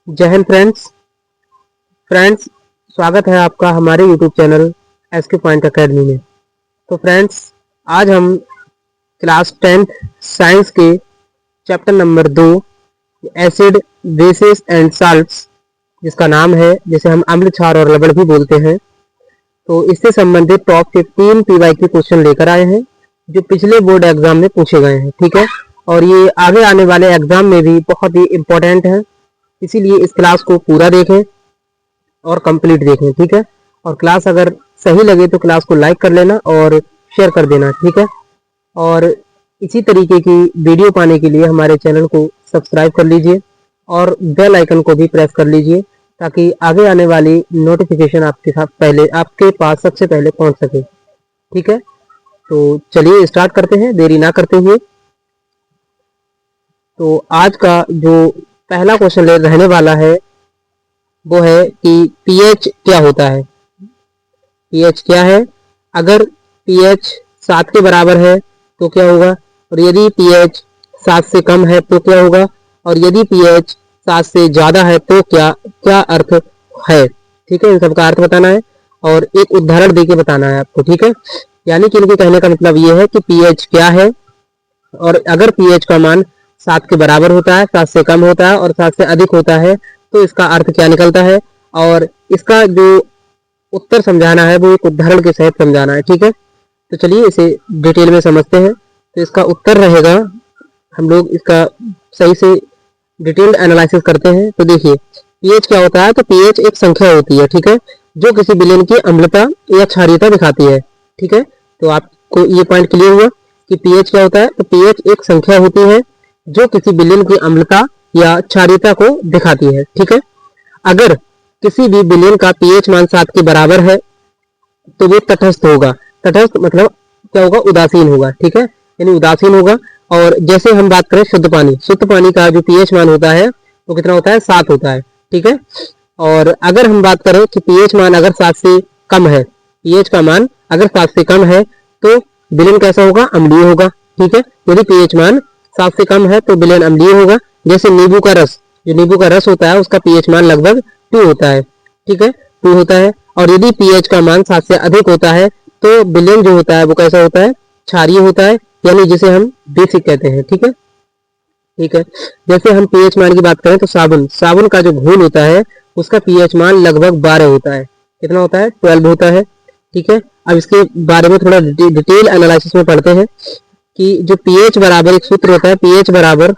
जय हिंद फ्रेंड्स स्वागत है आपका हमारे YouTube channel SK point academy में। तो फ्रेंड्स, आज हम क्लास 10th साइंस के chapter number 2 acid bases and salts, जिसका नाम है, जिसे हम अम्ल, क्षार और लवण भी बोलते हैं, तो इससे संबंधित टॉप 15 पीवाईक्यू क्वेश्चन लेकर आए हैं जो पिछले बोर्ड एग्जाम में पूछे गए हैं। ठीक है, और ये आगे आने वाले एग्जाम में भी बहुत ही इम्पोर्टेंट है, इसीलिए इस क्लास को पूरा देखें और कंप्लीट देखें। ठीक है, और क्लास अगर सही लगे तो क्लास को लाइक कर लेना और शेयर कर देना। ठीक है, और इसी तरीके की वीडियो पाने के लिए हमारे चैनल को सब्सक्राइब कर लीजिए और बेल आइकन को भी प्रेस कर लीजिए ताकि आगे आने वाली नोटिफिकेशन आपके पास सबसे पहले पहुंच सके। ठीक है, तो चलिए स्टार्ट करते हैं देरी ना करते हुए। तो आज का जो पहला क्वेश्चन रहने वाला है वो है कि पीएच क्या होता है। पीएच क्या है? अगर पीएच 7 के बराबर है तो क्या होगा, और यदि पीएच 7 से कम है तो क्या होगा, और यदि पीएच 7 से ज़्यादा है तो क्या क्या अर्थ है। ठीक है, इन सबका अर्थ बताना है और एक उदाहरण देके बताना है आपको। ठीक है, यानी कि इनके कहने का मतलब ये है कि पीएच क्या है, और अगर पीएच का मान 7 के बराबर होता है, 7 से कम होता है और 7 से अधिक होता है तो इसका अर्थ क्या निकलता है, और इसका जो उत्तर समझाना है वो एक उदाहरण के सहित समझाना है। ठीक है, तो चलिए इसे डिटेल में समझते हैं। तो इसका उत्तर रहेगा, हम लोग इसका सही से डिटेल्ड एनालिसिस करते हैं। तो देखिए पीएच क्या होता है, तो पीएच एक संख्या होती है, ठीक है, जो किसी विलेन की अम्लता या क्षारीयता दिखाती है। ठीक है, तो आपको ये पॉइंट क्लियर हुआ कि पीएच क्या होता है। तो पीएच एक संख्या होती है जो किसी विलेन की अम्लता या क्षारीयता को दिखाती है। ठीक है, अगर किसी भी विलेन का पीएच मान 7 के बराबर है तो वो तटस्थ होगा। तटस्थ मतलब क्या होगा, उदासीन होगा। ठीक है, यानी उदासीन होगा। और जैसे हम बात करें शुद्ध पानी का जो पीएच मान होता है वो कितना होता है, 7 होता है। ठीक है, और अगर हम बात करें कि पीएच मान अगर 7 से कम है, पीएच का मान अगर 7 से कम है तो विलेन कैसा होगा, अम्लीय होगा। ठीक है, यदि पीएच मान 7 से कम है तो विलेन अम्लीय होगा। जैसे नींबू का रस, जो नींबू का रस होता है उसका पीएच मान लगभग 2 होता है। ठीक है, 2 होता है। और यदि पीएच का मान 7 से अधिक होता है तो विलेन जो होता है वो कैसा होता है, क्षारीय होता है, यानी जिसे हम बेसिक कहते हैं। ठीक है, ठीक है। जैसे हम पीएच मान की बात करें तो साबुन का जो घोल होता है उसका पीएच मान लगभग 12 होता है। कितना होता है, 12 होता है। ठीक है, अब इसके बारे में थोड़ा डिटेल एनालिसिस में पढ़ते हैं कि जो पीएच बराबर एक सूत्र होता है, पीएच बराबर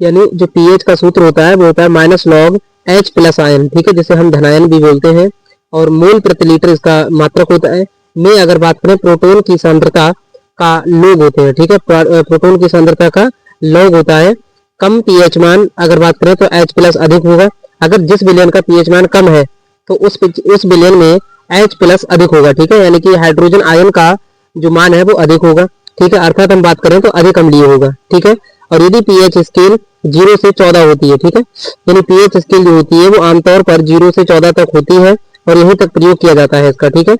यानी जो पीएच का सूत्र होता है वो होता है minus log H plus ion. ठीक है, जिसे हम धनायन भी बोलते हैं, और मोल प्रति लीटर इसका मात्रक होता है। में अगर बात करें प्रोटोन की सांद्रता का लॉग होते हैं। ठीक है, प्रोटोन की सांद्रता का लॉग होता है। कम पीएच मान अगर बात करें तो एच प्लस अधिक होगा। अगर जिस विलेन का पीएच मान कम है तो उस विलेन में एच प्लस अधिक होगा। ठीक है, यानी कि हाइड्रोजन आयन का जो मान है वो अधिक होगा। ठीक है, अर्थात हम बात करें तो अधिक अम्लीय होगा। ठीक है, और यदि पीएच स्केल 0 से 14 होती है, ठीक है, यानी पीएच स्केल जो होती है वो आमतौर पर 0 से 14 तक होती है और यहीं तक प्रयोग किया जाता है इसका। ठीक है,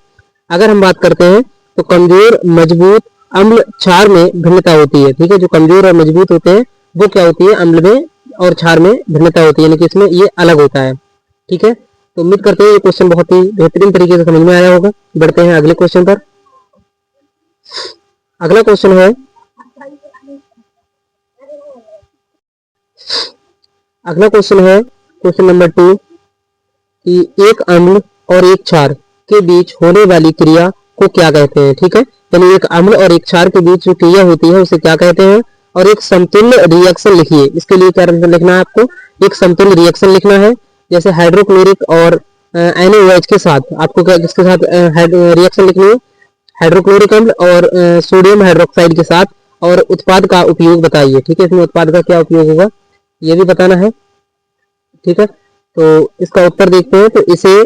अगर हम बात करते हैं तो कमजोर मजबूत अम्ल क्षार में भिन्नता होती है। ठीक है, जो कमजोर और मजबूत होते हैं वो क्या होती है, अम्ल में और क्षार में भिन्नता होती है, यानी कि इसमें ये अलग होता है। ठीक है, तो उम्मीद करते हैं ये क्वेश्चन बहुत ही बेहतरीन तरीके से समझ में आया होगा। बढ़ते हैं अगले क्वेश्चन पर। अगला क्वेश्चन है, अगला क्वेश्चन है क्वेश्चन नंबर 2 कि एक अम्ल और एक क्षार के बीच होने वाली क्रिया को क्या कहते हैं। ठीक है, यानी एक अम्ल और एक क्षार के बीच जो क्रिया होती है उसे क्या कहते हैं, और एक समतुल्य रिएक्शन लिखिए। इसके लिए क्या लिखना है आपको, एक समतुल्य रिएक्शन लिखना है। जैसे हाइड्रोक्लोरिक और NaOH के साथ आपको क्या किसके साथ रिएक्शन लिखनी है, हाइड्रोक्लोरिक अम्ल और सोडियम हाइड्रोक्साइड के साथ, और उत्पाद का उपयोग बताइए। ठीक है, इसमें उत्पाद का क्या उपयोग होगा ये भी बताना है। ठीक है, तो इसका उत्तर देखते हैं। तो इसे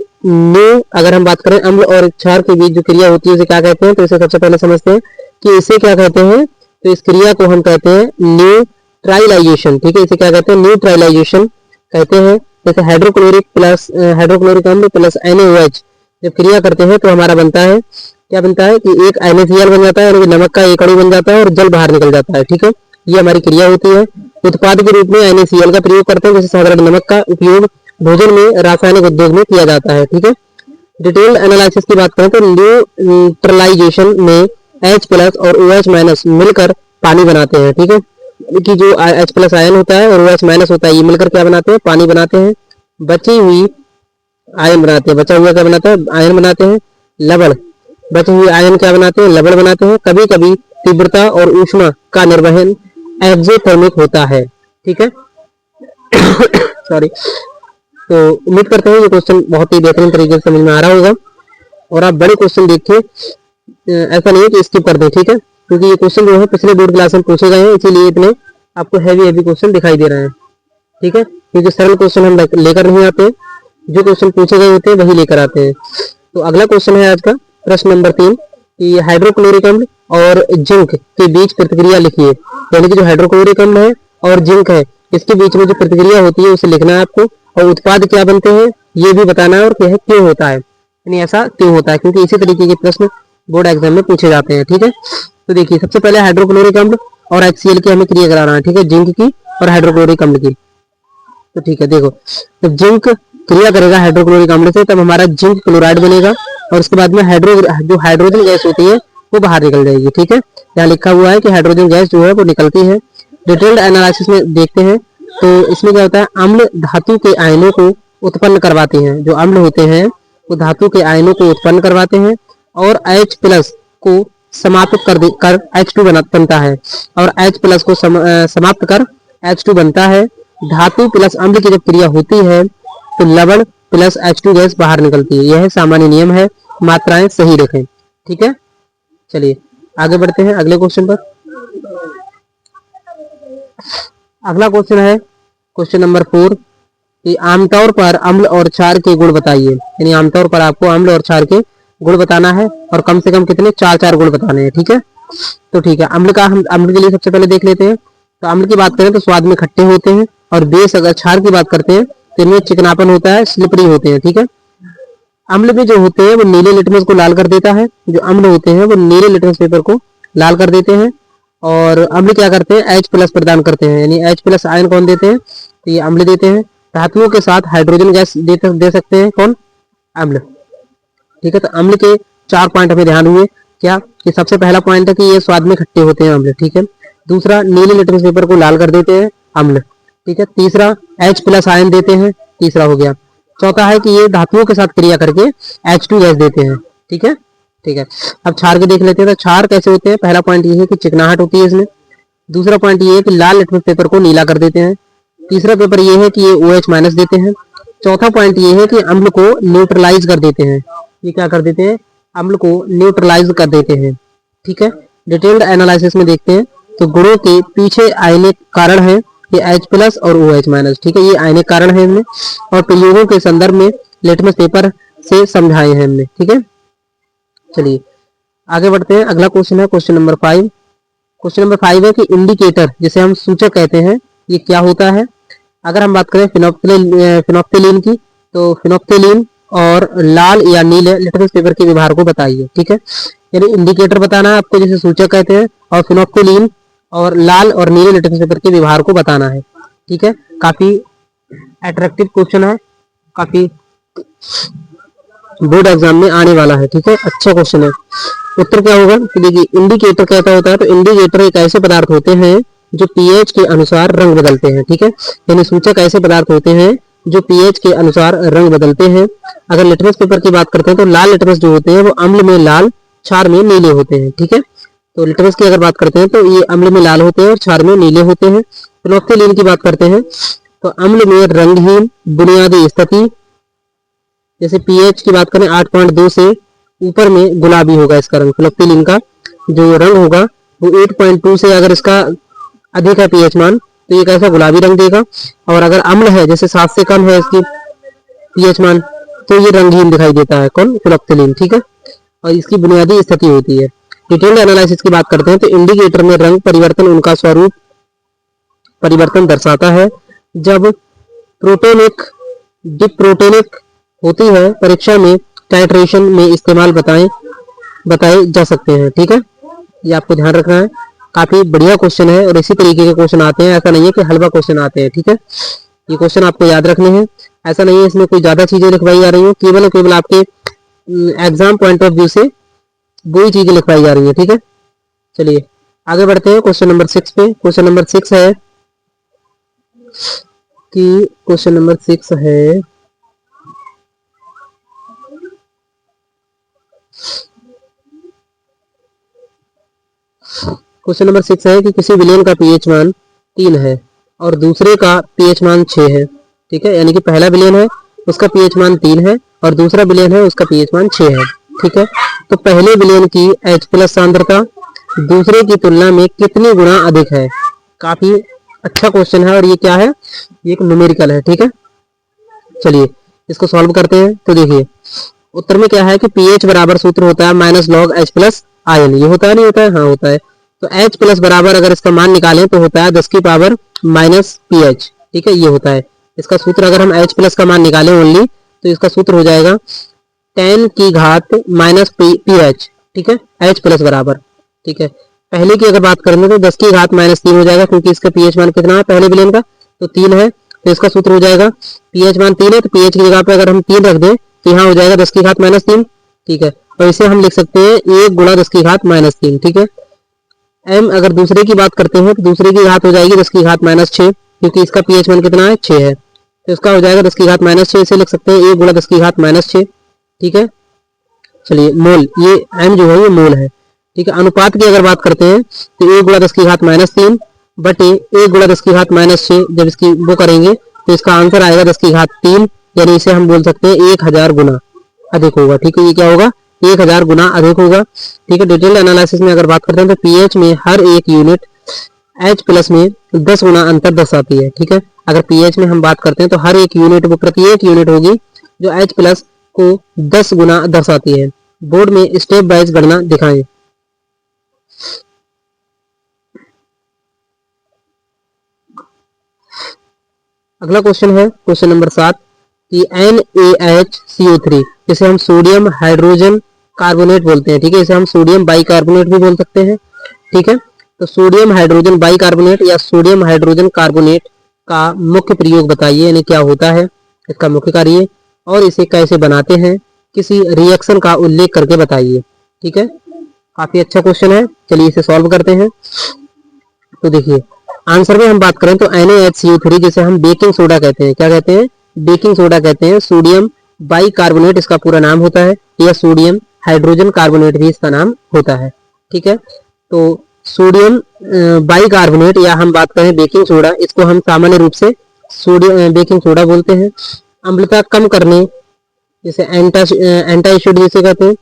अगर हम बात करें अम्ल और क्षार के बीच जो क्रिया होती है उसे क्या कहते हैं, तो इसे सबसे पहले समझते हैं कि इसे क्या कहते हैं। तो इस क्रिया को हम कहते हैं न्यूट्रलाइजेशन। ठीक है, इसे क्या कहते हैं, न्यूट्रलाइजेशन कहते हैं। जैसे हाइड्रोक्लोरिक अम्ल प्लस NaOH जब क्रिया करते हैं तो हमारा बनता है, क्या बनता है कि एक NaCl बन जाता है, यानी कि नमक का एक अणु बन जाता है और जल बाहर निकल जाता है। ठीक है, ये हमारी क्रिया होती है। उत्पाद के रूप में NaCl का प्रयोग करते हैं, जैसे साधारण नमक का उपयोग भोजन में रासायनिक उद्योग में किया जाता है। ठीक है, डिटेल्ड एनालिसिस की बात करें तो न्यूट्रलाइजेशन में H+ और OH- मिलकर पानी बनाते हैं। ठीक है, कि जो H+ आयन होता है और OH- होता है, ये मिलकर क्या बनाते हैं, पानी बनाते हैं। बची हुई आयन बनाते हैं, बचा हुआ क्या बनाता है, आयन बनाते हैं। लवण, बचे हुए आयन क्या बनाते हैं, लवण बनाते हैं। कभी कभी तीव्रता और ऊष्मा का निर्वहन एक्सोथर्मिक होता है। ठीक है सॉरी। तो उम्मीद करते हैं ये क्वेश्चन बहुत ही बेहतरीन तरीके से समझ में आ रहा होगा और आप बड़े क्वेश्चन देखिए, ऐसा नहीं है कि स्किप कर दें। ठीक है, क्योंकि ये क्वेश्चन जो है पिछले बोर्ड क्लास में पूछे गए हैं, इसीलिए इतने आपको हैवी क्वेश्चन दिखाई दे रहे हैं। ठीक है, क्योंकि सरल क्वेश्चन हम लेकर नहीं आते, जो क्वेश्चन पूछे गए होते हैं वही लेकर आते हैं। तो अगला क्वेश्चन है आज का प्रश्न नंबर 3 कि हाइड्रोक्लोरिक अम्ल और जिंक के बीच प्रतिक्रिया लिखिए। यानी कि जो हाइड्रोक्लोरिक अम्ल है और जिंक है, इसके बीच में जो प्रतिक्रिया होती है उसे लिखना है आपको, और उत्पाद क्या बनते हैं ये भी बताना है, और यह क्यों होता है, यानी ऐसा क्यों होता है, क्योंकि इसी तरीके के प्रश्न बोर्ड एग्जाम में पूछे जाते हैं। ठीक है, तो देखिए सबसे पहले हाइड्रोक्लोरिक अम्ल और HCl की हमें क्रिया कराना है। ठीक है, जिंक की और हाइड्रोक्लोरिक अम्ल की। तो ठीक है, देखो तो जिंक क्रिया करेगा हाइड्रोक्लोरिक अम्ल से, तब हमारा जिंक क्लोराइड बनेगा, और उसके बाद में जो हाइड्रोजन गैस होती है वो बाहर निकल जाएगी। ठीक है, यहाँ लिखा हुआ है कि हाइड्रोजन गैस जो है वो निकलती है। डिटेल्ड एनालिसिस में देखते हैं तो इसमें क्या होता है, अम्ल धातु के आयनों को उत्पन्न करवाते हैं। जो अम्ल होते हैं वो धातु के आयनों को उत्पन्न करवाते हैं और H+ को समाप्त कर H2 बनता है, और H+ को समाप्त कर H2 बनता है। धातु प्लस अम्ल की जब क्रिया होती है तो लवण प्लस H2 गैस बाहर निकलती है। यह सामान्य नियम है, मात्राएं सही रखें। ठीक है, चलिए आगे बढ़ते हैं अगले क्वेश्चन पर। अगला क्वेश्चन है क्वेश्चन नंबर 4 कि आमतौर पर अम्ल और क्षार के गुण बताइए। यानी आमतौर पर आपको अम्ल और क्षार के गुण बताना है, और कम से कम कितने, 4 गुण बताने हैं। ठीक है, तो ठीक है, अम्ल का हम अम्ल के लिए सबसे पहले देख लेते हैं। तो अम्ल की बात करें तो स्वाद में खट्टे होते हैं, और बेस अगर क्षार की बात करते हैं तो इनमें चिकनापन होता है, स्लिपरी होते हैं। ठीक है, अम्ल भी जो होते हैं वो नीले लिटमस को लाल कर देता है। जो अम्ल होते हैं वो नीले लिटमस पेपर को लाल कर देते हैं, और अम्ल क्या करते हैं, H+ प्रदान करते हैं। यानी H+ आयन कौन देते हैं, तो ये अम्ल देते हैं। धातुओं के साथ हाइड्रोजन गैस दे सकते हैं कौन, अम्ल। ठीक है, तो अम्ल के 4 पॉइंट हमें ध्यान हुए क्या, कि सबसे पहला पॉइंट है कि ये स्वाद में खट्टे होते हैं अम्ल। ठीक है, दूसरा नीले लिटमस पेपर को लाल कर देते हैं अम्ल। ठीक है, तीसरा H+ आयन देते हैं, तीसरा हो गया। चौथा है कि ये धातुओं के साथ क्रिया करके H2 गैस देते हैं। ठीक है, ठीक है, अब क्षार के देख लेते हैं। तो क्षार कैसे होते हैं, पहला पॉइंट ये है कि चिकनाहट होती है इसमें। दूसरा पॉइंट ये है कि लाल लिटमस पेपर को नीला कर देते हैं। तीसरा पेपर ये है कि ये OH- देते हैं। चौथा पॉइंट ये है कि अम्ल को न्यूट्रलाइज कर देते हैं। ये क्या कर देते हैं, अम्ल को न्यूट्रलाइज कर देते हैं। ठीक है, डिटेल्ड एनालिसिस में देखते हैं तो गुणों के पीछे आयनिक कारण है ये H+ और OH-। ठीक है, ये आयनिक कारण है इनमें, और प्रयोगों के संदर्भ में लिटमस पेपर से समझाए हैं हमने। ठीक है, चलिए आगे बढ़ते हैं। अगला क्वेश्चन है क्वेश्चन नंबर 5। क्वेश्चन नंबर 5 है कि इंडिकेटर जिसे हम सूचक कहते हैं ये क्या होता है। अगर हम बात करें फिनोप्थेलिन की, तो फिनोप्थेलिन और लाल या नीले लिटमस पेपर के व्यवहार को बताइए। ठीक है, यानी इंडिकेटर बताना है आपको जिसे सूचक कहते हैं, और फिनोप्थेलिन और लाल और नीले लिटमस पेपर के व्यवहार को बताना है। ठीक है, काफी अट्रैक्टिव क्वेश्चन है, काफी बोर्ड एग्जाम में आने वाला है। ठीक है, अच्छा क्वेश्चन है। उत्तर क्या होगा, तो देखिए इंडिकेटर क्या होता है, तो इंडिकेटर एक ऐसे पदार्थ होते हैं जो पीएच के अनुसार रंग बदलते हैं। ठीक है, यानी सूचक ऐसे पदार्थ होते हैं जो पीएच के अनुसार रंग बदलते हैं। अगर लिटमस पेपर की बात करते हैं तो लाल लिटमस जो होते हैं वो अम्ल में लाल, क्षार में नीले होते हैं। ठीक है, तो लिटमस की अगर बात करते हैं तो ये अम्ल में लाल होते हैं और क्षार में नीले होते हैं। फिनोप्थेलिन की बात करते हैं तो अम्ल में रंगहीन बुनियादी स्थिति, जैसे पीएच की बात करें 8.2 से ऊपर में गुलाबी होगा इसका रंग। फिनोप्थेलिन का जो रंग होगा वो 8.2 से अगर इसका अधिक है पीएच मान तो ये कैसा गुलाबी रंग देगा, और अगर अम्ल है जैसे 7 से कम है इसकी पीएच मान तो ये रंगहीन दिखाई देता है कौन, फिनोप्थेलिन। ठीक है, और इसकी बुनियादी स्थिति होती है। डिटेल्ड एनालिसिस की बात करते हैं तो इंडिकेटर में रंग परिवर्तन उनका स्वरूप परिवर्तन दर्शाता है। जब प्रोटोनिक डिप्रोटोनिक होती है, परीक्षा में टाइट्रेशन में इस्तेमाल बताए जा सकते हैं। ठीक है, ये आपको ध्यान रखना है। काफी बढ़िया क्वेश्चन है और इसी तरीके के क्वेश्चन आते हैं, ऐसा नहीं है कि हलवा क्वेश्चन आते हैं। ठीक है, ये क्वेश्चन आपको याद रखने हैं, ऐसा नहीं है इसमें कोई ज्यादा चीजें लिखवाई जा रही है, केवल और केवल आपके एग्जाम पॉइंट ऑफ व्यू से वही चीजें लिखवाई जा रही है। ठीक है, चलिए आगे बढ़ते हैं क्वेश्चन नंबर 6 पे। क्वेश्चन नंबर 6 है कि क्वेश्चन नंबर 6 है क्वेश्चन नंबर 6 है कि किसी विलेन का पीएच मान 3 है और दूसरे का पीएच मान 6 है। ठीक है, यानी कि पहला विलेन है उसका पीएच मान 3 है और दूसरा विलेन है उसका पीएच मान 6 है। ठीक है, तो पहले विलेन की H+ सांद्रता दूसरे की तुलना में कितनी गुना अधिक है। काफी अच्छा क्वेश्चन है और ये क्या है, ये एक न्यूमेरिकल है। ठीक है, चलिए इसको सॉल्व करते हैं। तो देखिए उत्तर में क्या है कि पीएच बराबर सूत्र होता है -log H+ion। ये होता है नहीं होता है, हाँ होता है। तो H+ बराबर अगर इसका मान निकालें तो होता है 10 की पावर -pH। ठीक है, ये होता है इसका सूत्र। अगर हम H+ का मान निकालें ओनली तो इसका सूत्र हो जाएगा 10 की घात -pH। ठीक है, H+ बराबर। ठीक है, पहले की अगर बात करें तो 10 की घात -3 हो जाएगा क्योंकि इसका पीएच मान कितना है पहले विलेन का, तो 3 है। तो इसका सूत्र हो जाएगा पीएच मान 3 है तो पीएच की जगह पे अगर हम 3 रख दें तो यहाँ हो जाएगा 10 की घात -3। ठीक है, और इसे हम लिख सकते हैं 1 गुणा 10 की घात -3। ठीक है, m अगर दूसरे की बात करते हैं तो दूसरे की घात हो जाएगी 10 की घात -6 क्योंकि इसका पीएच मान कितना है 6 है, तो इसका हो जाएगा 10 की घात -6। इसे लिख सकते हैं 1 गुणा 10 की घात -6। ठीक है, चलिए मोल, ये m जो है ये मोल है। ठीक है, अनुपात की अगर बात करते हैं तो 1 गुणा 10 की घात -3 बटे 1 गुणा 10 की घात -6 जब इसकी वो करेंगे तो इसका आंसर आएगा 10 की घात 3, यानी इसे हम बोल सकते हैं 1000 गुना अधिक होगा। ठीक है, ये क्या होगा 1000 गुना अधिक होगा। ठीक है, डिटेल एनालिसिस में अगर बात करते हैं तो पीएच में हर एक यूनिट H+ में 10 गुना अंतर दर्शाती है। ठीक है, अगर पीएच में हम बात करते हैं तो हर एक यूनिट वो प्रत्येक यूनिट होगी जो H+ को 10 गुना दर्शाती है। बोर्ड में स्टेप वाइज गणना दिखाएं। अगला क्वेश्चन है क्वेश्चन नंबर 7 कि NaHCO3 जिसे हम सोडियम हाइड्रोजन कार्बोनेट बोलते हैं। ठीक है, इसे हम सोडियम बाइकार्बोनेट भी बोल सकते हैं। ठीक है, तो सोडियम हाइड्रोजन बाइकार्बोनेट या सोडियम हाइड्रोजन कार्बोनेट का मुख्य प्रयोग बताइए, यानी क्या होता है इसका मुख्य कार्य और इसे कैसे बनाते हैं, किसी रिएक्शन का उल्लेख करके बताइए। ठीक है, काफी अच्छा क्वेश्चन है, चलिए इसे सॉल्व करते हैं। तो देखिए आंसर में हम बात करें तो NaHCO3 जिसे हम बेकिंग सोडा कहते हैं, क्या कहते हैं बेकिंग सोडा कहते हैं, सोडियम बाइकार्बोनेट इसका पूरा नाम होता है, या सोडियम हाइड्रोजन कार्बोनेट भी इसका नाम होता है। ठीक है, तो सोडियम बाइकार्बोनेट या हम बात करें बेकिंग सोडा, इसको हम सामान्य रूप से सोडियम बेकिंग सोडा बोलते हैं। अम्लता कम करने जैसे एंटाइशिड जिसे कहते हैं,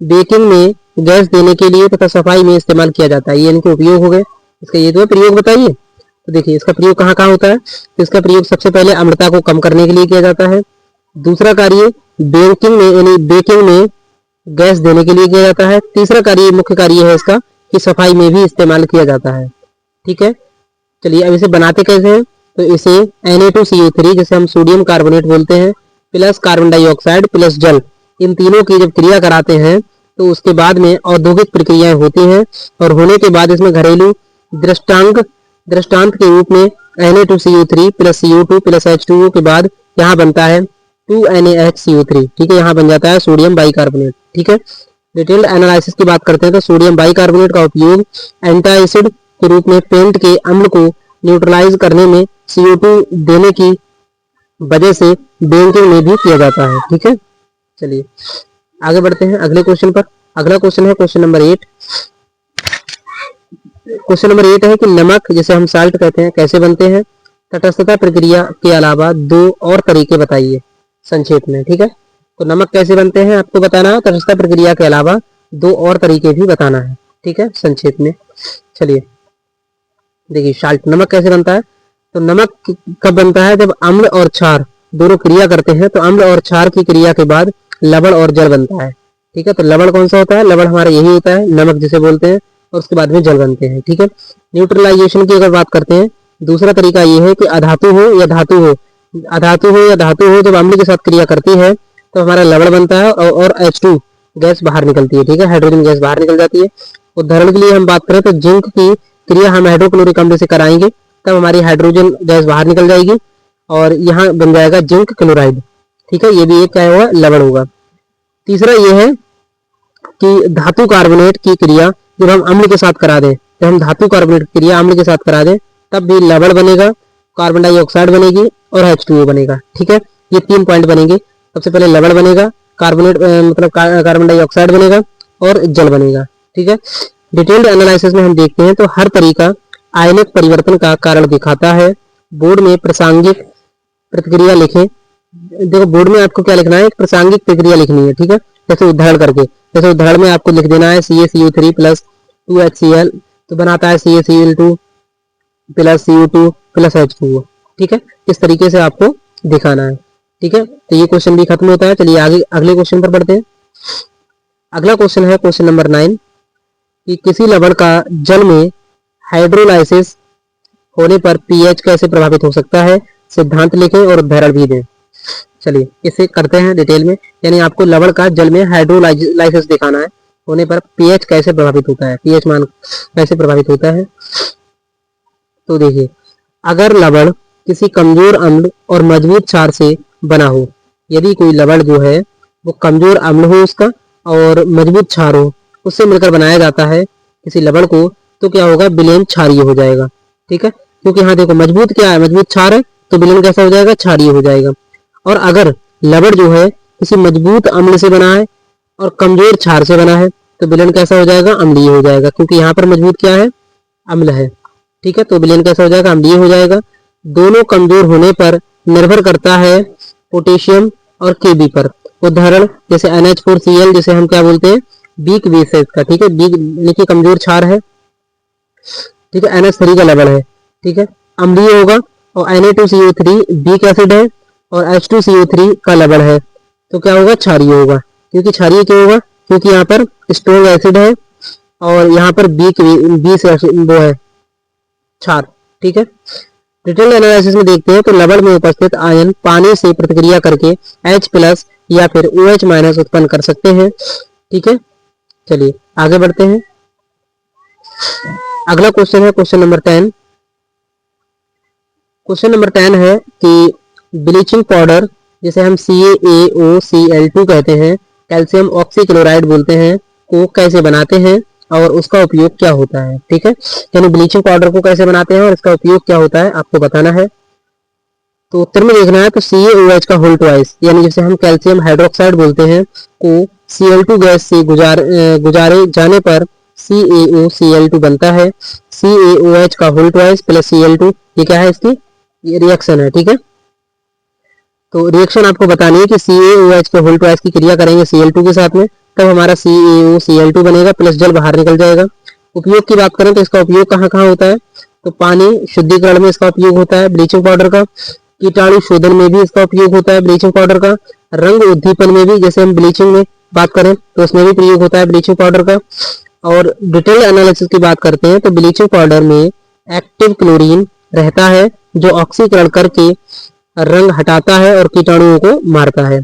बेकिंग में गैस देने के लिए तथा सफाई में इस्तेमाल किया जाता है। ये इनके उपयोग हो गए, इसका ये तो प्रयोग बताइए। तो देखिए इसका प्रयोग कहाँ कहाँ होता है, तो इसका प्रयोग सबसे पहले अम्लता को कम करने के लिए किया जाता है। दूसरा कार्य बेकिंग में यानी बेकिंग में गैस देने के लिए किया जाता है। तीसरा कार्य मुख्य कार्य है इसका कि सफाई में भी इस्तेमाल किया जाता है। ठीक है, चलिए अब इसे बनाते कैसे हैं, तो इसे Na2CO3 जिसे हम सोडियम कार्बोनेट बोलते हैं प्लस कार्बन डाइऑक्साइड प्लस जल, इन तीनों की जब क्रिया कराते हैं तो उसके बाद में औद्योगिक प्रक्रियाएं होती हैं और होने के बाद इसमें घरेलू दृष्टांत के रूप में Na2CO3 plus CO2 plus H2O के बाद यहाँ बनता है 2NaHCO3। ठीक है, यहाँ बन जाता है सोडियम बाइकार्बोनेट। ठीक है, डिटेल्ड एनालिसिस की बात करते हैं तो सोडियम बाइकार्बोनेट का उपयोग एंटासिड के रूप में पेंट के अम्ल को न्यूट्रलाइज करने में CO2 देने की वजह से बेकिंग में भी किया जाता है। ठीक है, चलिए आगे बढ़ते हैं अगले क्वेश्चन पर। अगला क्वेश्चन है क्वेश्चन नंबर 8। क्वेश्चन नंबर 8 है कि नमक जिसे हम साल्ट कहते हैं कैसे बनते हैं, तटस्थता प्रक्रिया के अलावा 2 और तरीके बताइए संक्षेप में। ठीक है, तो नमक कैसे बनते हैं आपको बताना है, तटस्थता प्रक्रिया के अलावा 2 और तरीके भी बताना है। ठीक है, संक्षेप में। चलिए देखिए साल्ट नमक कैसे बनता है, तो नमक कब बनता है जब अम्ल और क्षार दोनों क्रिया करते हैं, तो अम्ल और क्षार की क्रिया के बाद लवण और जल बनता है। ठीक है, तो लवण कौन सा होता है, लवण हमारा यही होता है नमक जिसे बोलते हैं, और उसके बाद में जल बनते हैं। ठीक है, न्यूट्रलाइजेशन की अगर बात करते हैं, दूसरा तरीका ये है कि अधातु हो या धातु हो, जब अम्ल के साथ क्रिया करती है तो हमारा लवण बनता है और H2 गैस बाहर निकलती है। ठीक है, हाइड्रोजन गैस बाहर निकल जाती है। उदाहरण के लिए हम बात करें तो जिंक की क्रिया हम हाइड्रोक्लोरिक अम्ल से कराएंगे तब हमारी हाइड्रोजन गैस बाहर निकल जाएगी और यहाँ बन जाएगा जिंक क्लोराइड। ठीक है, ये भी एक क्या होगा, लवण होगा। तीसरा ये है कि धातु कार्बोनेट की क्रिया जब हम अम्ल के साथ करा दें, जब हम धातु कार्बोनेट की क्रिया अम्ल के साथ करा दें तब भी लवण बनेगा, कार्बन डाइऑक्साइड बनेगी और H2O बनेगा। ठीक है, ये 3 पॉइंट बनेंगे। सबसे पहले लवण बनेगा, कार्बोनेट मतलब कार्बन डाइऑक्साइड बनेगा और जल बनेगा। ठीक है, डिटेल्ड एनालिसिस में हम देखते हैं तो हर तरीका आयनिक परिवर्तन का कारण दिखाता है। बोर्ड में प्रासंगिक प्रतिक्रिया लिखें। देखो बोर्ड में आपको क्या लिखना है, एक प्रासंगिक प्रतिक्रिया लिखनी है। ठीक है, जैसे उदाहरण करके, जैसे उदाहरण में आपको लिख देना है CaCO3 प्लस 2HCl तो बनाता है CaCl2 plus CO2 plus H2O। ठीक है, इस तरीके से आपको दिखाना है। ठीक है, तो ये क्वेश्चन भी खत्म होता है। चलिए आगे अगले क्वेश्चन पर बढ़ते हैं। अगला क्वेश्चन है क्वेश्चन नंबर 9 कि किसी लवण का जल में हाइड्रोलाइसिस होने पर पीएच कैसे प्रभावित हो सकता है, सिद्धांत लिखें और उदाहरण भी दें। चलिए इसे करते हैं डिटेल में, यानी आपको लवण का जल में हाइड्रोलाइसिस दिखाना है, होने पर पीएच कैसे प्रभावित होता है, पीएच मान कैसे प्रभावित होता है। तो देखिए, अगर लवण किसी कमजोर अम्ल और मजबूत क्षार से बना हो, यदि कोई लवण जो है वो कमजोर अम्ल हो उसका और मजबूत क्षार हो, उससे मिलकर बनाया जाता है किसी लवण को, तो क्या होगा, विलयन क्षारीय हो जाएगा। ठीक है, क्योंकि यहाँ देखो मजबूत क्या है, मजबूत क्षार है तो विलयन कैसा हो जाएगा, क्षारीय हो जाएगा। और अगर लवण जो है किसी मजबूत अम्ल से बना है और कमजोर क्षार से बना है तो विलयन कैसा हो जाएगा, अम्लीय हो जाएगा, क्योंकि यहाँ पर मजबूत क्या है, अम्ल है। ठीक है, तो विलयन कैसा हो जाएगा, अम्लीय हो जाएगा। दोनों कमजोर होने पर निर्भर करता है पोटेशियम और Kb पर। उदाहरण जैसे NH4Cl जिसे हम क्या बोलते हैं, वीक बेस का। ठीक है, वीक यानी कि कमजोर क्षार है। ठीक है, NH3 का लवण है। ठीक है, अम्लीय होगा। और Na2CO3 वीक एसिड है और H2CO3 का लवण है, तो क्या होगा, क्षारीय होगा। क्योंकि क्षारीय क्यों होगा, क्योंकि यहाँ पर स्ट्रॉन्ग एसिड है और यहाँ पर वीक वो है क्षार। ठीक है, डिटेल एनालिसिस में देखते हैं तो लवण में उपस्थित आयन पानी से प्रतिक्रिया करके H प्लस या फिर OH माइनस उत्पन्न कर सकते हैं। ठीक है, चलिए आगे बढ़ते हैं। अगला क्वेश्चन है क्वेश्चन नंबर 10। क्वेश्चन नंबर 10 है कि ब्लीचिंग पाउडर जिसे हम CaOCl2 कहते हैं, कैल्शियम ऑक्सीक्लोराइड बोलते हैं, को कैसे बनाते हैं और उसका उपयोग क्या होता है। ठीक है, यानी ब्लीचिंग पाउडर को कैसे बनाते हैं और इसका उपयोग क्या होता है आपको बताना है। तो उत्तर में देखना है तो CaOH का होल ट्वाइस, यानी जिसे हम कैल्शियम हाइड्रोक्साइड बोलते हैं, को Cl2 गैस से गुजारे जाने पर CaOCl2 बनता है। CaOH का होल ट्वाइस प्लस Cl2, ये क्या है, इसकी ये रिएक्शन है। ठीक है, तो रिएक्शन आपको बतानी है कि CaOH के होल ट्वाइस की क्रिया करेंगे Cl2 के साथ में, तब हमारा CaOCl2 बनेगा प्लस जल बाहर निकल जाएगा। उपयोग की बात करें तो इसका उपयोग कहाँ कहाँ होता है, तो पानी शुद्धिकरण में इसका उपयोग होता है ब्लीचिंग पाउडर का, कीटाणु शोधन में भी इसका उपयोग होता है ब्लीचिंग पाउडर का, रंग उद्दीपन में भी, जैसे हम ब्लीचिंग में बात करें तो उसमें भी प्रयोग होता है ब्लीचिंग पाउडर का। और डिटेल एनालिसिस की बात करते हैं तो ब्लीचिंग पाउडर में एक्टिव क्लोरीन रहता है जो ऑक्सीकरण करके रंग हटाता है और कीटाणुओं को मारता है।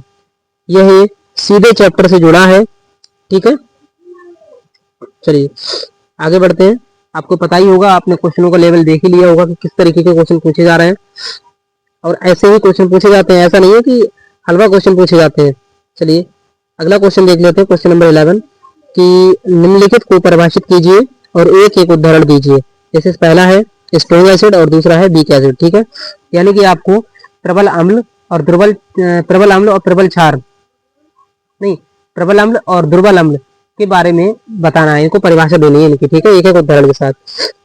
यह सीधे चैप्टर से जुड़ा है। ठीक है, चलिए आगे बढ़ते हैं। आपको पता ही होगा, आपने क्वेश्चनों का लेवल देख ही लिया होगा कि किस तरीके के क्वेश्चन पूछे जा रहे हैं, और ऐसे ही क्वेश्चन पूछे जाते हैं, ऐसा नहीं है कि हलवा क्वेश्चन पूछे जाते हैं। चलिए अगला क्वेश्चन देख लेते हैं, क्वेश्चन नंबर 11 कि निम्नलिखित को परिभाषित कीजिए और एक एक उदाहरण दीजिए। जैसे पहला है स्ट्रॉन्ग एसिड और दूसरा है वीक एसिड। ठीक है, यानी कि आपको प्रबल अम्ल और दुर्बल क्षार नहीं, प्रबल अम्ल और दुर्बल अम्ल के बारे में बताना है, इनको परिभाषा देनी है इनकी। ठीक है, एक एक उदाहरण के साथ।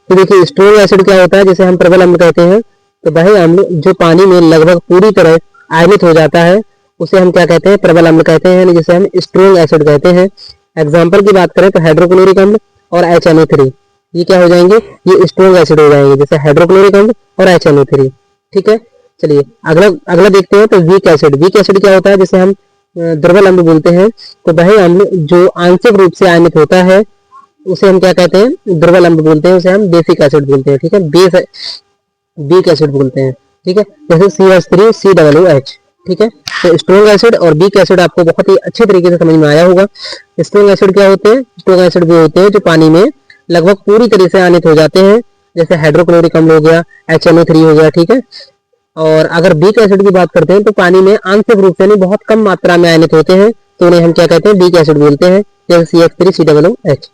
तो देखिए स्ट्रॉन्ग एसिड क्या होता है, जिसे हम प्रबल अम्ल कहते हैं, तो वह अम्ल जो पानी में लगभग पूरी तरह आयनित हो जाता है उसे हम क्या कहते हैं, प्रबल अम्ल कहते हैं, जिसे हम स्ट्रॉन्ग एसिड कहते हैं। एग्जाम्पल की बात करें तो हाइड्रोक्लोरिक अम्ल और HNO3, ये क्या हो जाएंगे, ये स्ट्रॉन्ग एसिड हो जाएंगे, जैसे हाइड्रोक्लोरिक अम्ल और HNO3। ठीक है, चलिए अगला देखते हैं तो वीक एसिड। वीक एसिड क्या होता है, जिसे हम दुर्बल अम्ल बोलते हैं, तो वह अम्ल जो आंशिक रूप से आयनित होता है उसे हम क्या कहते हैं, दुर्बल अम्ल बोलते हैं, उसे हम बेसिक एसिड बोलते हैं। ठीक है, वीक एसिड बोलते हैं। ठीक है, जैसे CH3COOH। ठीक है, तो स्ट्रॉन्ग एसिड और वीक एसिड आपको बहुत ही अच्छे तरीके से समझ में आया होगा। स्ट्रॉन्ग एसिड क्या होते हैं, स्ट्रॉन्ग एसिड वो होते हैं जो पानी में लगभग पूरी तरह से आयनित हो जाते हैं, जैसे हाइड्रोक्लोरिक अम्ल हो गया, HNO3 हो गया, ठीक है। और अगर बीक एसिड की बात करते हैं तो पानी में आंशिक रूप से नहीं बहुत कम मात्रा में आयनित होते हैं, तो उन्हें हम क्या कहते हैं, बीक एसिड बोलते हैं, जैसे CH3COOH,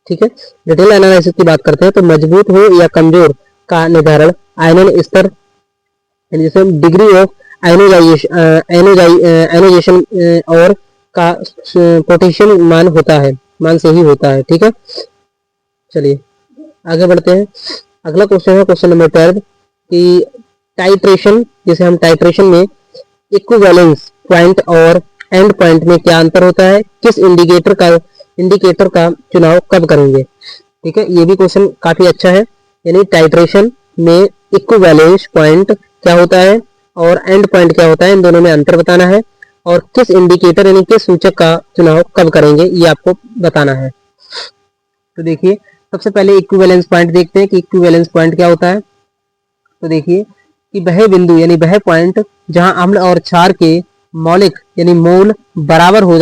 ठीक है। डिटेल एनालिसिस की बात करते हैं तो मजबूत हो या कमजोर का निर्धारण आयनन स्तर, जैसे डिग्री ऑफ आयनोजाइजेशन और का पोटेंशियल मान से ही होता है, ठीक है। चलिए आगे बढ़ते हैं। अगला क्वेश्चन है क्वेश्चन नंबर 12 कि टाइट्रेशन, जैसे हम टाइट्रेशन में इक्विवेलेंस पॉइंट और एंड पॉइंट में क्या अंतर होता है, किस इंडिकेटर का चुनाव कब करेंगे, ठीक है। ये भी क्वेश्चन काफी अच्छा है। यानी टाइट्रेशन में इक्विवेलेंस पॉइंट क्या होता है और एंड पॉइंट क्या होता है, इन दोनों में अंतर बताना है, और किस इंडिकेटर यानी किस सूचक का चुनाव कब करेंगे ये आपको बताना है। तो देखिए सबसे पहले इक्विवेलेंस पॉइंट देखते हैं कि इक्विवेलेंस पॉइंट क्या होता है। तो देखिए कि वह बिंदु यानी वह पॉइंट जहां अम्ल और क्षार के मौलिक यानी मोल बराबर हो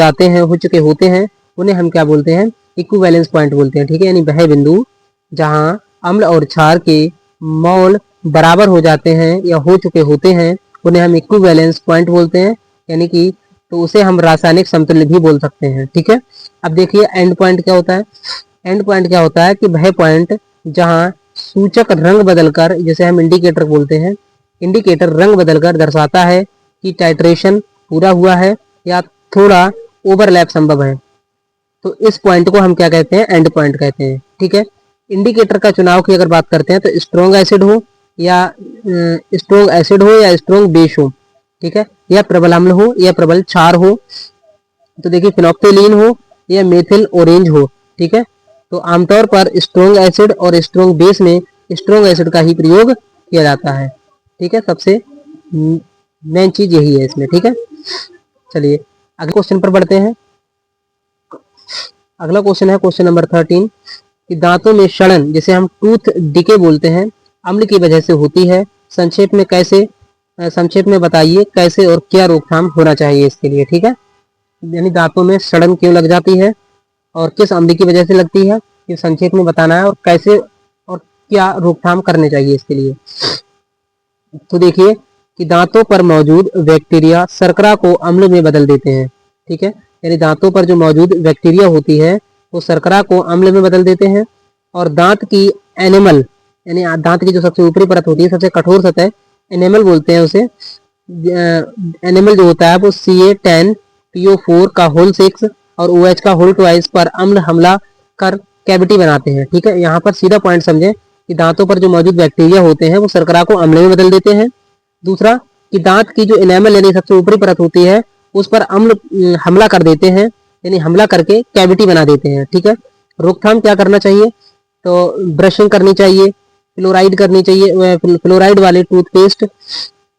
चुके होते हैं, उन्हें हम क्या बोलते हैं, इक्विवेलेंस पॉइंट बोलते हैं, ठीक है। यानी वह बिंदु जहां अम्ल और क्षार के मोल बराबर हो जाते हैं या हो चुके होते हैं, उन्हें हम इक्विवेलेंस पॉइंट बोलते हैं, यानी कि तो उसे हम रासायनिक समतुल्य भी बोल सकते हैं, ठीक है। अब देखिए एंड पॉइंट क्या होता है। एंड पॉइंट क्या होता है कि वह पॉइंट जहां सूचक रंग बदलकर, जैसे हम इंडिकेटर बोलते हैं, इंडिकेटर रंग बदलकर दर्शाता है कि टाइट्रेशन पूरा हुआ है या थोड़ा ओवरलैप संभव है, तो इस पॉइंट को हम क्या कहते हैं, एंड पॉइंट कहते हैं, ठीक है। इंडिकेटर का चुनाव की अगर बात करते हैं तो स्ट्रॉन्ग एसिड हो या स्ट्रॉन्ग बेस हो, ठीक है, या प्रबल अम्ल हो या प्रबल क्षार हो, तो देखिए फिनोक्टेलीन हो या मेथिल ऑरेंज हो, ठीक है। तो आमतौर पर स्ट्रॉन्ग एसिड और स्ट्रॉन्ग बेस में स्ट्रॉन्ग एसिड का ही प्रयोग किया जाता है, ठीक है। सबसे मेन चीज यही है इसमें, ठीक है। चलिए अगले क्वेश्चन पर बढ़ते हैं। अगला क्वेश्चन है क्वेश्चन नंबर 13 कि दांतों में सड़न, जिसे हम टूथ डिके बोलते हैं, अम्ल की वजह से होती है, संक्षेप में बताइए कैसे और क्या रोकथाम होना चाहिए इसके लिए, ठीक है। यानी दांतों में सड़न क्यों लग जाती है और किस अम्ल की वजह से लगती है, ये संक्षेप में बताना है, और कैसे और क्या रोकथाम करने चाहिए इसके लिए। तो देखिए कि दांतों पर मौजूद बैक्टीरिया शर्करा को अम्ल में बदल देते हैं, ठीक है। यानी दांतों पर जो मौजूद बैक्टीरिया होती है वो शर्करा को अम्ल में बदल देते हैं, और दांत की एनिमल यानी दांत की जो सबसे ऊपरी परत होती है, सबसे कठोर सतह, एनिमल बोलते हैं उसे। एनिमल जो होता है वो CA10PO4 का होल 6 और OH का होल 2 पर अम्ल हमला कर कैविटी बनाते हैं, ठीक है। यहाँ पर सीधा पॉइंट समझे कि दांतों पर जो मौजूद बैक्टीरिया होते हैं वो शर्करा को अम्ल में बदल देते हैं। दूसरा कि दांत की जो एनामल यानी सबसे ऊपरी परत होती है उस पर अम्ल हमला कर देते हैं, यानी हमला करके कैविटी बना देते हैं, ठीक है। रोकथाम क्या करना चाहिए, तो ब्रशिंग करनी चाहिए, फ्लोराइड करनी चाहिए, फ्लोराइड वाले टूथपेस्ट,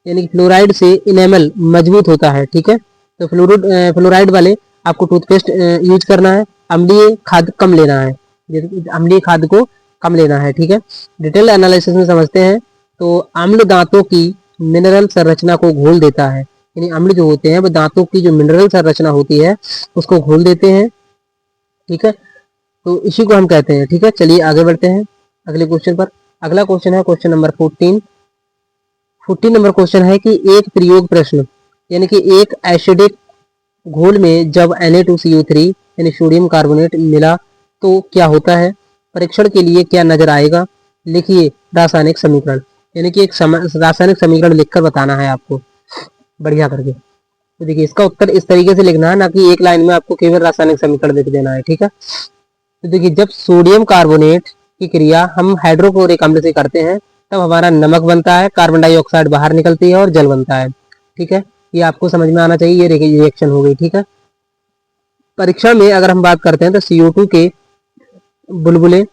यानी फ्लोराइड से इनेमल मजबूत होता है, ठीक है। तो फ्लोराइड वाले आपको टूथपेस्ट यूज करना है, अम्लीय खाद कम लेना है, अम्लीय खाद को कम लेना है, ठीक है। डिटेल एनालिसिस में समझते हैं। तो अम्ल दांतों की मिनरल संरचना को घोल देता है, यानी अम्ल जो होते हैं वो दांतों की जो मिनरल संरचना होती है उसको घोल देते हैं, ठीक है। तो इसी को हम कहते हैं, ठीक है। चलिए आगे बढ़ते हैं अगले क्वेश्चन पर। अगला क्वेश्चन है क्वेश्चन नंबर 14 नंबर क्वेश्चन है कि एक प्रयोग प्रश्न, यानी कि एक एसिडिक घोल में जब Na2CO3 यानी सोडियम कार्बोनेट मिला तो क्या होता है, परीक्षण के लिए क्या नजर आएगा, लिखिए रासायनिक समीकरण, यानी कि एक रासायनिक समीकरण लिखकर बताना है आपको बढ़िया करके। तो देखिए इसका उत्तर इस तरीके से लिखना है, ना कि एक लाइन में आपको केवल रासायनिक समीकरण लिख देना है, ठीक है। तो देखिए जब सोडियम कार्बोनेट की क्रिया हम हाइड्रोक्लोरिक अम्ल से करते हैं तब हमारा नमक बनता है, कार्बन डाइऑक्साइड बाहर निकलती है और जल बनता है, ठीक है। ये आपको समझ में आना चाहिए, ये रिएक्शन हो गई, ठीक है। परीक्षा में अगर हम बात करते हैं तो CO2 के बुलबुले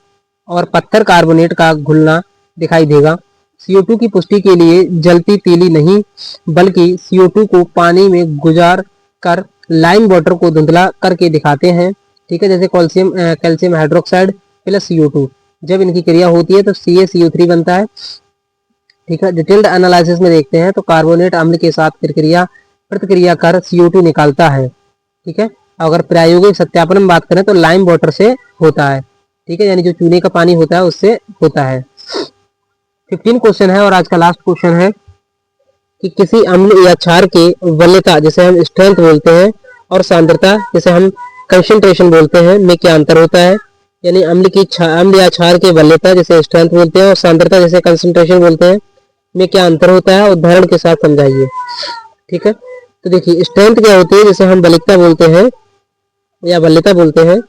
और पत्थर कार्बोनेट का घुलना दिखाई देगा। CO2 की पुष्टि के लिए जलती तीली नहीं बल्कि CO2 को पानी में गुजार कर लाइम वाटर को धुंधला करके दिखाते हैं, ठीक है। जैसे कैल्शियम हाइड्रोक्साइड प्लस CO2 जब इनकी क्रिया होती है तो CaCO3 बनता है, ठीक है। डिटेल्ड एनालिसिस में देखते हैं तो कार्बोनेट अम्ल के साथ प्रतिक्रिया कर CO2 निकालता है, ठीक है। अगर प्रायोगिक सत्यापन में बात करें तो लाइम वाटर से होता है, ठीक है, यानी जो चूने का पानी होता है उससे होता है। 15 क्वेश्चन है और आज का लास्ट क्वेश्चन है कि किसी अम्ल या क्षार की वरीयता जिसे हम स्ट्रेंथ बोलते हैं और सांद्रता जिसे हम कंसंट्रेशन बोलते हैं में क्या अंतर होता है। यानी अम्ल या क्षार की वरीयता जिसे स्ट्रेंथ बोलते हैं और सांद्रता जिसे कंसंट्रेशन बोलते हैं में क्या अंतर होता है, उदाहरण के साथ समझाइए। ठीक है, तो देखिए स्ट्रेंथ क्या होती है, जिसे हम वरीयता बोलते हैं या वरीयता बोलते हैं।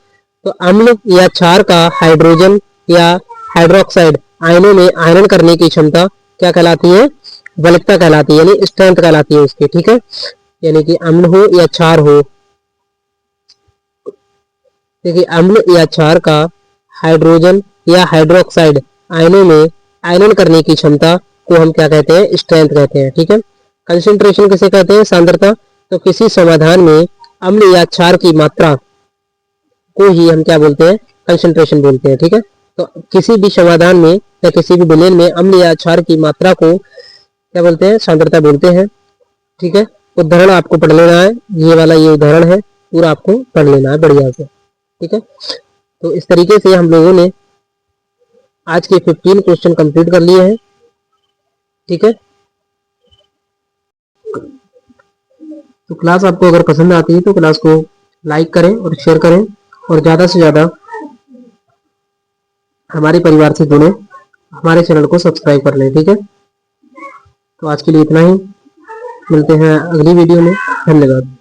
तो अम्ल या क्षार का हाइड्रोजन या हाइड्रोक्साइड आयनों में आयनन करने की क्षमता क्या कहलाती है, वरीयता कहलाती है, यानी स्ट्रेंथ कहलाती है उसकी। ठीक है, यानी कि अम्ल हो या क्षार हो, देखिए अम्ल या क्षार का हाइड्रोजन या हाइड्रोक्साइड आयनों में आयनन करने की क्षमता को हम क्या कहते हैं, स्ट्रेंथ कहते हैं। ठीक है, कंसंट्रेशन किसे कहते हैं, सांद्रता। तो किसी समाधान में अम्ल या क्षार की मात्रा को ही हम क्या बोलते हैं, कंसंट्रेशन बोलते हैं। ठीक है, तो किसी भी समाधान में या किसी भी विलयन में अम्ल या क्षार की मात्रा को क्या बोलते हैं, सांद्रता बोलते हैं। ठीक है, उदाहरण आपको पढ़ लेना है, ये वाला ये उदाहरण है, पूरा आपको पढ़ लेना है बढ़िया से। ठीक है, तो इस तरीके से हम लोगों ने आज के 15 क्वेश्चन कंप्लीट कर लिए हैं। ठीक है, तो क्लास आपको अगर पसंद आती है तो क्लास को लाइक करें और शेयर करें और ज़्यादा से ज़्यादा हमारे परिवार से जुड़ें, हमारे चैनल को सब्सक्राइब कर लें। ठीक है, तो आज के लिए इतना ही, मिलते हैं अगली वीडियो में। धन्यवाद।